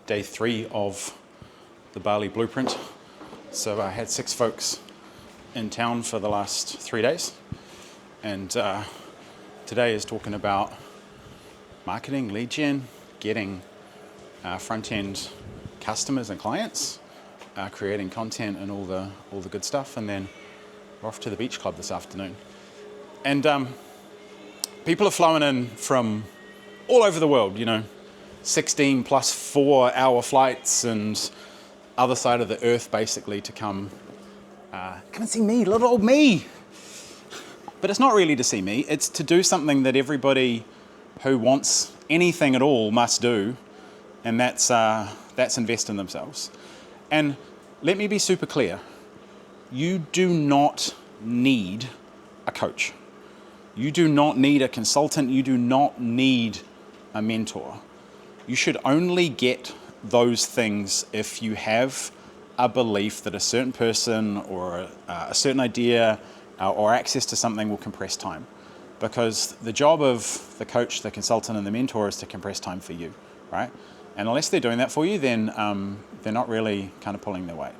day 3 of the Bali Blueprint. So I had 6 folks in town for the last 3 days, and today is talking about marketing, lead gen, getting front-end customers and clients, creating content and all the good stuff, and then we're off to the beach club this afternoon. And people are flowing in from all over the world, 16 plus 4-hour flights and other side of the earth basically to come and see me, little old me. But it's not really to see me, it's to do something that everybody who wants anything at all must do, and that's invest in themselves. And let me be super clear, you do not need a coach. You do not need a consultant, you do not need a mentor. You should only get those things if you have a belief that a certain person or a certain idea or access to something will compress time. Because the job of the coach, the consultant, and the mentor is to compress time for you, right? And unless they're doing that for you, then they're not really kind of pulling their weight.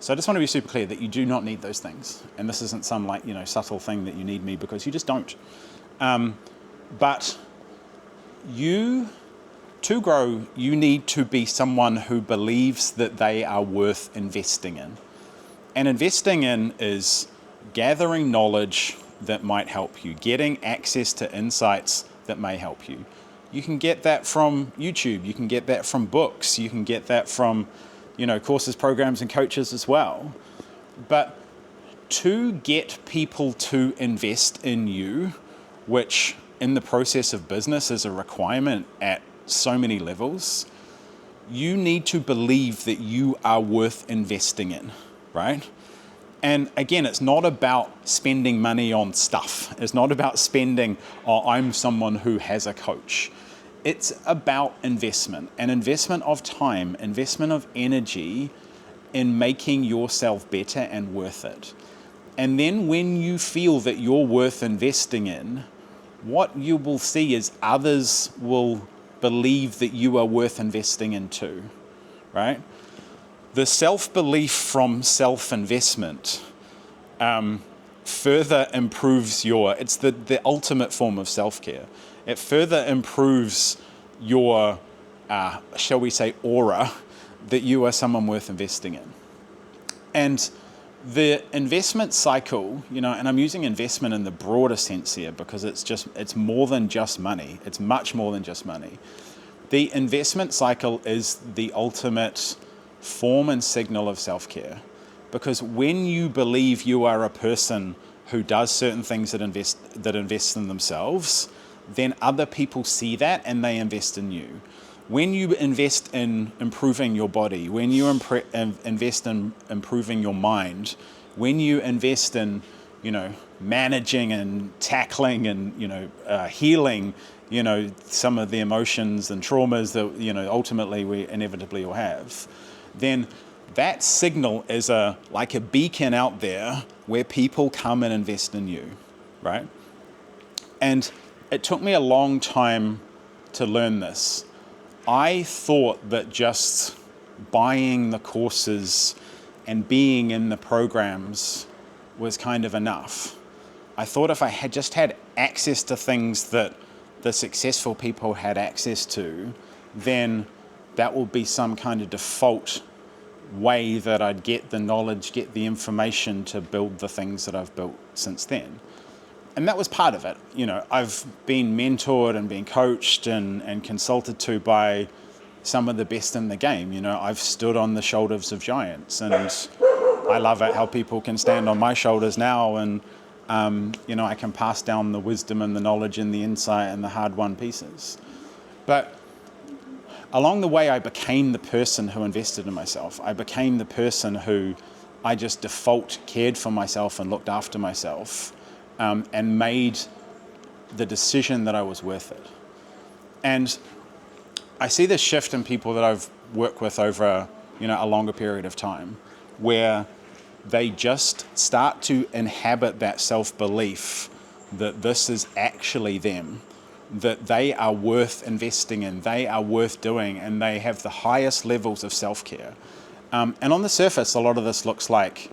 So I just want to be super clear that you do not need those things. And this isn't some subtle thing that you need me, because you just don't. But to grow, you need to be someone who believes that they are worth investing in. And investing in is gathering knowledge that might help you, getting access to insights that may help you. You can get that from YouTube, you can get that from books, you can get that from courses, programs, and coaches as well. But to get people to invest in you, which in the process of business is a requirement at so many levels, you need to believe that you are worth investing in, right? And again, it's not about spending money on stuff. It's not about spending, I'm someone who has a coach. It's about investment, an investment of time, investment of energy in making yourself better and worth it. And then when you feel that you're worth investing in, what you will see is others will believe that you are worth investing in too, right? The self-belief from self-investment further improves it's the ultimate form of self-care. It further improves your, shall we say, aura that you are someone worth investing in. And the investment cycle, and I'm using investment in the broader sense here because it's more than just money. It's much more than just money. The investment cycle is the ultimate form and signal of self-care, because when you believe you are a person who does certain things that invest in themselves, then other people see that and they invest in you. When you invest in improving your body, when you invest in improving your mind, when you invest in, managing and tackling and, healing, some of the emotions and traumas that, ultimately we inevitably will have, then that signal is like a beacon out there where people come and invest in you, right? And it took me a long time to learn this. I thought that just buying the courses and being in the programs was kind of enough. I thought if I had just had access to things that the successful people had access to, then that will be some kind of default way that I'd get the knowledge, get the information to build the things that I've built since then. And that was part of it. I've been mentored and been coached and consulted to by some of the best in the game. I've stood on the shoulders of giants, and I love it how people can stand on my shoulders now, and I can pass down the wisdom and the knowledge and the insight and the hard-won pieces. But along the way, I became the person who invested in myself. I became the person who I just default cared for myself and looked after myself, and made the decision that I was worth it. And I see this shift in people that I've worked with over a longer period of time, where they just start to inhabit that self-belief that this is actually them, that they are worth investing in, they are worth doing, and they have the highest levels of self-care. And on the surface, a lot of this looks like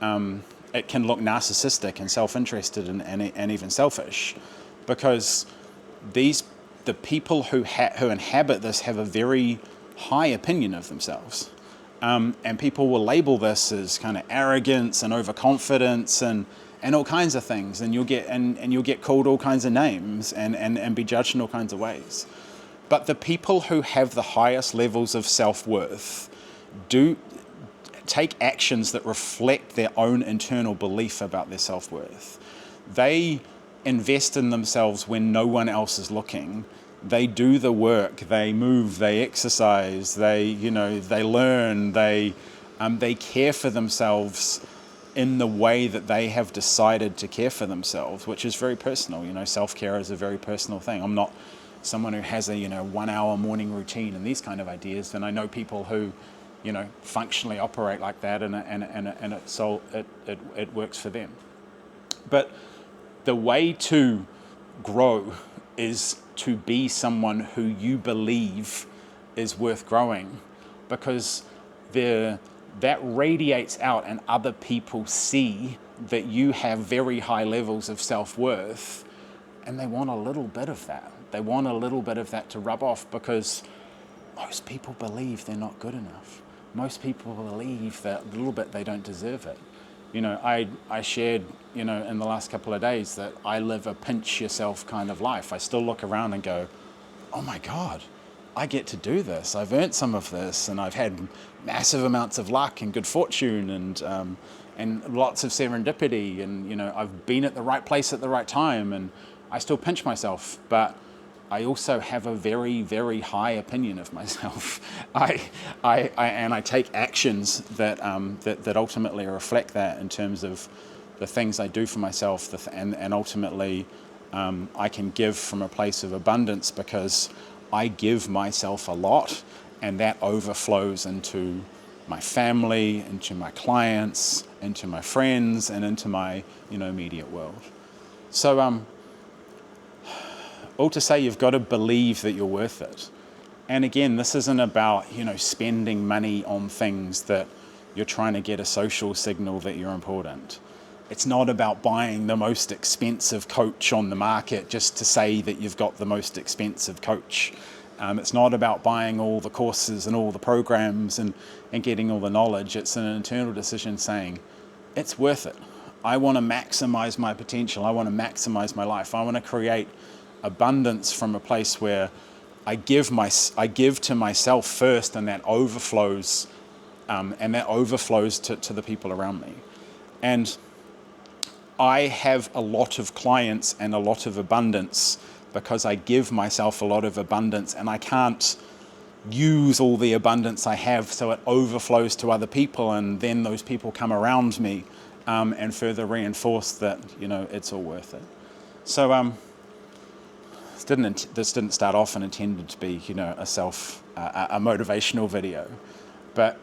it can look narcissistic and self-interested and even selfish, because the people who inhabit this have a very high opinion of themselves. And people will label this as kind of arrogance and overconfidence and all kinds of things, and you'll get called all kinds of names and be judged in all kinds of ways. But the people who have the highest levels of self-worth do take actions that reflect their own internal belief about their self-worth. They invest in themselves when no one else is looking. They do the work, they move, they exercise, they learn, they care for themselves in the way that they have decided to care for themselves, which is very personal. Self-care is a very personal thing. I'm not someone who has a 1 hour morning routine and these kind of ideas, and I know people who functionally operate like that, and it works for them. But the way to grow is to be someone who you believe is worth growing, because that radiates out and other people see that you have very high levels of self-worth, and they want a little bit of that. They want a little bit of that to rub off, because most people believe they're not good enough. Most people believe that a little bit they don't deserve it. I shared, in the last couple of days that I live a pinch yourself kind of life. I still look around and go, oh my God, I get to do this. I've earned some of this, and I've had massive amounts of luck and good fortune and lots of serendipity, and I've been at the right place at the right time, and I still pinch myself, but I also have a very, very high opinion of myself. I take actions that ultimately reflect that in terms of the things I do for myself, and ultimately I can give from a place of abundance, because I give myself a lot, and that overflows into my family, into my clients, into my friends, and into my immediate world. So all to say, you've got to believe that you're worth it. And again, this isn't about spending money on things that you're trying to get a social signal that you're important. It's not about buying the most expensive coach on the market just to say that you've got the most expensive coach. It's not about buying all the courses and all the programs and getting all the knowledge. It's an internal decision saying, it's worth it. I want to maximize my potential. I want to maximize my life. I want to create abundance from a place where I give to myself first, and that overflows, to the people around me. And I have a lot of clients and a lot of abundance because I give myself a lot of abundance, and I can't use all the abundance I have so it overflows to other people, and then those people come around me and further reinforce that it's all worth it. So this didn't start off and intended to be a motivational video, but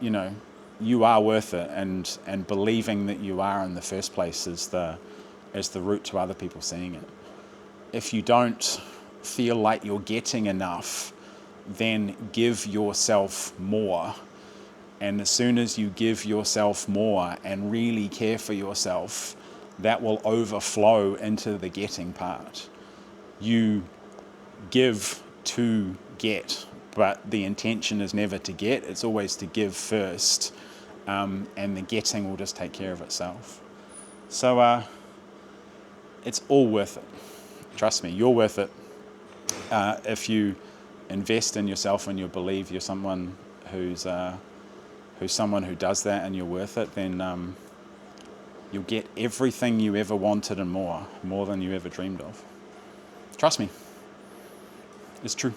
you are worth it, and believing that you are in the first place is the route to other people seeing it. If you don't feel like you're getting enough, then give yourself more. And as soon as you give yourself more and really care for yourself, that will overflow into the getting part. You give to get, but the intention is never to get, it's always to give first, and the getting will just take care of itself. So it's all worth it. Trust me, you're worth it. If you invest in yourself and you believe you're someone who's someone who does that, and you're worth it, then you'll get everything you ever wanted and more than you ever dreamed of. Trust me, it's true.